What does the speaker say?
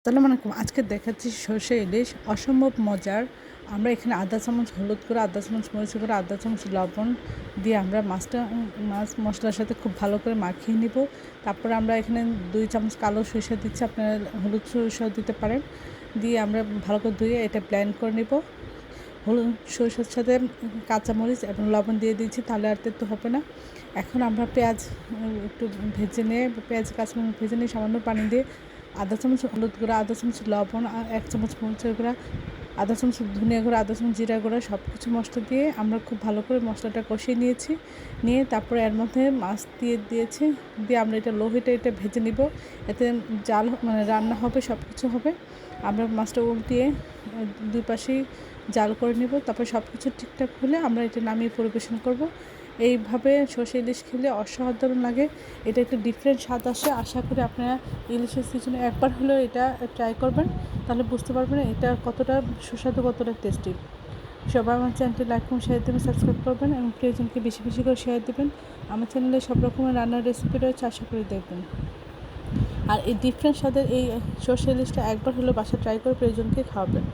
আসসালামু আলাইকুম। আজকে দেখাচ্ছি সরষে ইলিশ, অসম্ভব মজার। আমরা এখানে আধা চামচ হলুদ গুঁড়ো, আধা চামচ মরিচ গুঁড়ো, আধা চামচ লবণ দিয়ে আমরা মাছ মশলার সাথে খুব ভালো করে মাখিয়ে নিব। তারপরে আমরা এখানে 2 চামচ কালো সরিষা দিচ্ছি, আপনারা হলুদ সরিষাও দিতে পারেন। দিয়ে আমরা ভালো করে ধুয়ে এটা ব্লেন্ড করে নিব। হলুদ সরিষার সাথে কাঁচামরিচ এবং লবণ দিয়ে দিয়েছি, তাহলে আর তেতো হবে না। এখন আমরা পেঁয়াজ একটু ভেজে নিয়ে, পেঁয়াজ কাঁচামরিচ ভেজে নিয়ে সামান্য পানি দিয়ে আধা চামচ হলুদ গুঁড়া, আধা চামচ লবণ, 1 চামচ মরিচের গুঁড়া, আধা চামচ ধনিয়া গুঁড়া, আধা চামচ জিরা গুঁড়া সব কিছু মশলা দিয়ে আমরা খুব ভালো করে মশলাটা কষিয়ে নিয়ে তারপরে এর মধ্যে মাছ দিয়েছি। দিয়ে আমরা এটা লো হিটে এটা ভেজে নিব। এতে জাল মানে রান্না হবে, সব কিছু হবে। আমরা মাছটা উল্টিয়ে দুই পাশেই জাল করে নিব। তারপর সব কিছু ঠিকঠাক হলে আমরা এটা নামিয়ে পরিবেশন করব। এইভাবে সরষে ইলিশ খেলে অসাধারণ লাগে। এটা একটু ডিফারেন্ট স্বাদ আসে। আশা করি আপনারা ইলিশের সিজনে একবার হলেও এটা ট্রাই করবেন, তাহলে বুঝতে পারবেন এটা কতটা সুস্বাদু, কতটা টেস্টি। সবাই আমার চ্যানেলটি লাইক এবং শেয়ার দেবেন, সাবস্ক্রাইব করবেন এবং প্রিয়জনকে বেশি বেশি করে শেয়ার দেবেন। আমার চ্যানেলে সব রকমের রান্নার রেসিপি রয়েছে, আশা করি দেখবেন। আর এই ডিফারেন্ট স্বাদের এই সরষে ইলিশটা একবার হলেও বাসায় ট্রাই করে প্রিয়জনকে খাওয়াবেন।